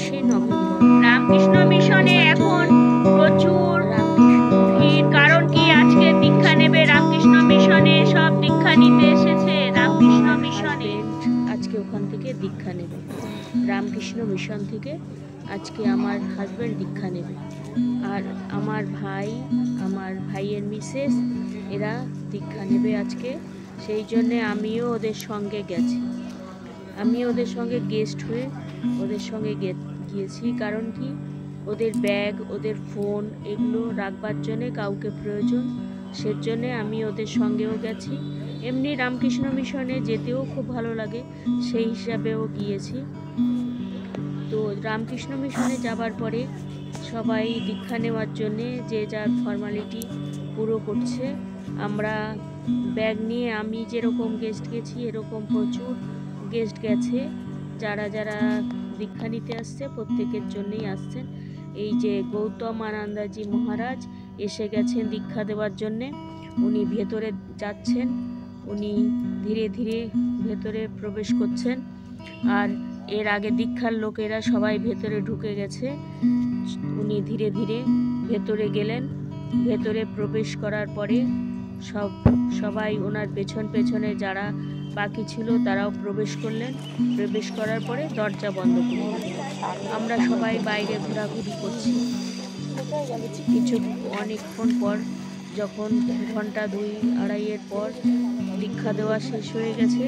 21শে November. Ramakrishna মিশনে এখন প্রচুর ভিড়। কারণ কি, আজকে দীক্ষা নেবে রামকৃষ্ণ মিশনে, সব দীক্ষা নিতে এসেছে রামকৃষ্ণ মিশনে। আজকে ওখান থেকে দীক্ষা নেবে, রামকৃষ্ণ মিশন থেকে আজকে আমার হাজব্যান্ড দীক্ষা নেবে। আর আমার ভাইয়ের মিসেস এরা দীক্ষা নেবে আজকে। সেই জন্যে আমিও ওদের সঙ্গে গেছি, আমি ওদের সঙ্গে গেস্ট হয়ে ওদের সঙ্গে গিয়েছি। কারণ কি, ওদের ব্যাগ, ওদের ফোন এগুলো রাখবার জন্যে কাউকে প্রয়োজন, সেজন্যে আমি ওদের সঙ্গেও গেছি। এমনি রামকৃষ্ণ মিশনে যেতেও খুব ভালো লাগে, সেই হিসাবেও গিয়েছি। তো রামকৃষ্ণ মিশনে যাবার পরে সবাই দীক্ষা নেওয়ার জন্যে যে যার ফর্মালিটি পুরো করছে। আমরা ব্যাগ নিয়ে, আমি যেরকম গেস্ট গেছি এরকম প্রচুর গেস্ট গেছে। যারা যারা দীক্ষা নিতে আসছে প্রত্যেকের জন্যই আসছেন। এই যে গৌতম আনন্দজি মহারাজ এসে গেছেন দীক্ষা দেওয়ার জন্যে। উনি ভেতরে যাচ্ছেন, উনি ধীরে ধীরে ভেতরে প্রবেশ করছেন। আর এর আগে দীক্ষার লোকেরা সবাই ভেতরে ঢুকে গেছে, উনি ধীরে ধীরে ভেতরে গেলেন। ভেতরে প্রবেশ করার পরে সবাই ওনার পেছনে যারা বাকি ছিল তারাও প্রবেশ করলেন। প্রবেশ করার পরে দরজা বন্ধ করলেন। আমরা সবাই বাইরে ঘোরাঘুরি করছি। অনেকক্ষণ পর, যখন ঘন্টা 2-2.5 পর দীক্ষা দেওয়া শেষ হয়ে গেছে,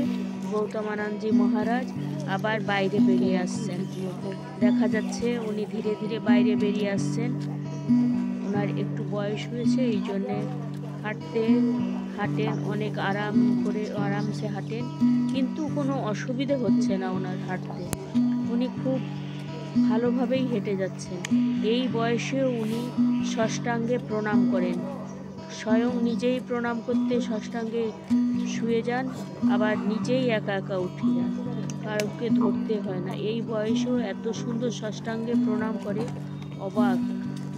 গৌতমানন্দজি মহারাজ আবার বাইরে বেরিয়ে আসছেন। দেখা যাচ্ছে উনি ধীরে ধীরে বাইরে বেরিয়ে আসছেন। ওনার একটু বয়স হয়েছে, এই জন্যে হাঁটেন অনেক আরামসে হাঁটেন, কিন্তু কোনো অসুবিধে হচ্ছে না ওনার হাঁটতে। উনি খুব ভালোভাবেই হেঁটে যাচ্ছেন। এই বয়সেও উনি ষষ্ঠাঙ্গে প্রণাম করেন, স্বয়ং নিজেই প্রণাম করতে ষষ্ঠাঙ্গে শুয়ে যান, আবার নিজেই একা একা উঠে যান, কাউকে ধরতে হয় না। এই বয়সেও এত সুন্দর ষষ্ঠাঙ্গে প্রণাম করে, অবাক,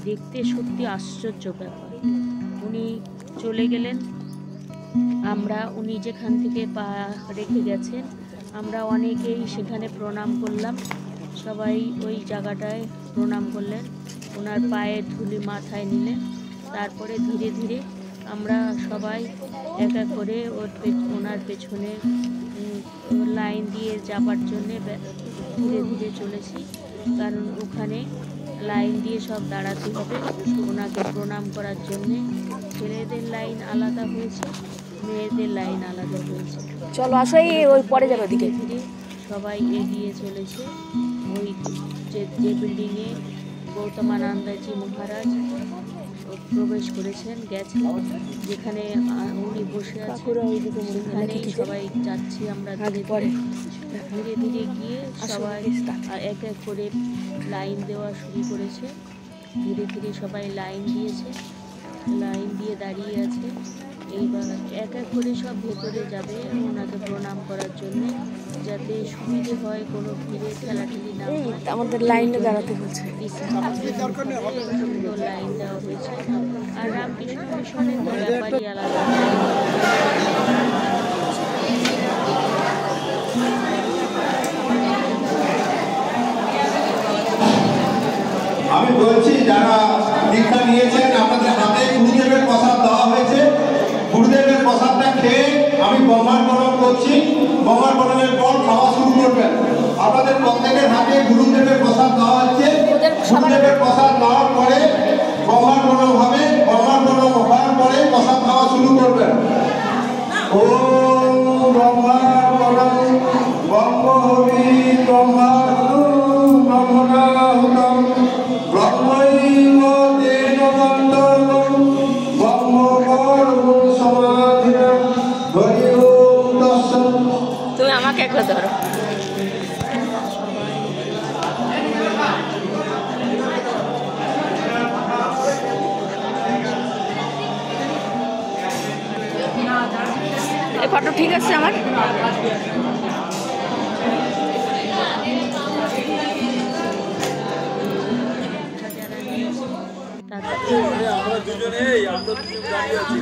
দেখতে সত্যি আশ্চর্য ব্যাপার। উনি চলে গেলেন। উনি যেখান থেকে পা রেখে গেছেন, আমরা অনেকেই সেখানে প্রণাম করলাম। সবাই ওই জায়গাটায় প্রণাম করলেন, ওনার পায়ের ধুলি মাথায় নিলেন। তারপরে ধীরে ধীরে আমরা সবাই এক এক করে ওনার পেছনে লাইন দিয়ে যাবার জন্যে ধীরে ধীরে চলেছি। কারণ ওখানে লাইন দিয়ে সব দাঁড়াতে হবে ওনাকে প্রণাম করার জন্যে। ছেলেদের লাইন আলাদা হয়েছে, মেয়েদের লাইন আলাদা হয়েছে। চলো আসো, ওই পরে যাবে দিকে। ধীরে সবাই এগিয়ে চলেছে। ওই যে বিল্ডিংয়ে গৌতমানন্দজি মহারাজ প্রবেশ করেছেন, গেছেন, যেখানে উনি বসে আছেন সেখানেই সবাই যাচ্ছি আমরা। ধীরে ধীরে গিয়ে সবাই এক এক করে লাইন দেওয়া শুরু করেছে। ধীরে ধীরে সবাই লাইন দিয়েছে, লাইন দিয়ে দাঁড়িয়ে আছে। এইবার এক এক করে সব ভেতরে যাবে ওনাকে প্রণাম করার জন্য, যাতে সুবিধে হয়, কোনো ভিড়ে ঠেলাঠেলি না হয়। আমাদের লাইনে দাঁড়াতে হচ্ছে, লাইন দেওয়া হয়েছে। আর রামকৃষ্ণ মিশনের তো ব্যাপারই আলাদা। আমি বলছি, যারা দীক্ষা নিয়েছেন আপনাদের হাতে গুরুদেবের প্রসাদ দেওয়া হয়েছে। গুরুদেবের প্রসাদটা খেয়ে আমি ব্রহ্মার প্রণাম করছি। ব্রহ্মার প্রণামের পর খাওয়া শুরু করবেন। আপনাদের প্রত্যেকের হাতে গুরুদেবের প্রসাদ দেওয়া হচ্ছে। গুরুদেবের প্রসাদ নেওয়ার পরে ব্রহ্মার প্রণাম হবে। ব্রহ্মার প্রণাম হওয়ার পরে প্রসাদ খাওয়া শুরু করবেন। ওম ব্রহ্মার প্রণাম ব্রহ্মহবি ব্রহ্মাণু ব্রহ্মণাহুতম ব্রহ্মৈব তেন মণ্ডলম ব্রহ্মকর্ম সমাধিনা হরি ওম তৎসৎ। তুমি আমাকে একবার ধরো। এই ফটো ঠিক আছে আমার? আমরা দুজনেই, আমরা দুজন দাঁড়িয়ে আছি।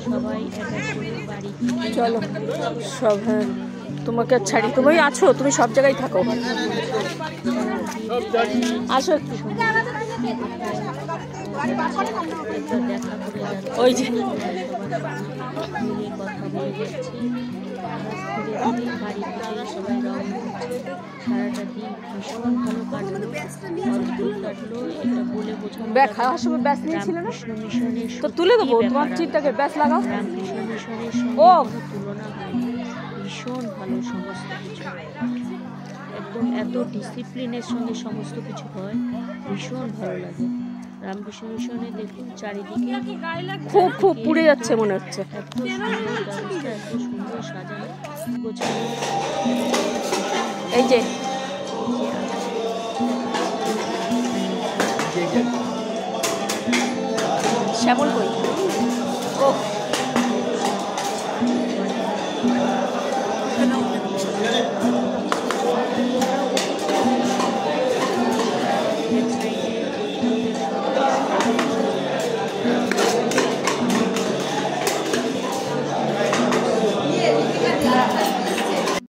সবাই এক এক করে বাড়ি থেকে চলো সব, হ্যাঁ তোমাকে আর ছাড়ি, তুমি আছো, তুমি সব জায়গায় থাকো, আসো একটু। দেখা করে যাচ্ছে, ওই যে কথা বলে যাচ্ছে। বাড়ি থেকে সবাই রওনা হচ্ছে। সারাটা দিন ভীষণ ভালো কাটলো, অদ্ভুত কাটলো, এটা বলে বোঝানো ব্যাগ যাবে না। খাওয়ার সময় ব্যাস নিয়েছিল না, রামকৃষ্ণ মিশনের তো তুলে দেবো, সত্যিই তোমার ব্যাপার চিটটাকে আলাদা। ব্যাস লাগাও। রামকৃষ্ণ মিশনের সঙ্গে ও কোনো তুলনা হয়নি। ভীষণ ভালো সমস্ত কিছু, একদম এত ডিসিপ্লিনের সঙ্গে সমস্ত কিছু হয়, ভীষণ ভালো লাগে। রামকৃষ্ণ মিশনে দেখুন চারিদিকে খুব খুব পুড়ে যাচ্ছে মনে হচ্ছে। এত সুন্দর ব্যবস্থা, এত সুন্দর সাজানো গোছানো। এই যে শ্যামল কই?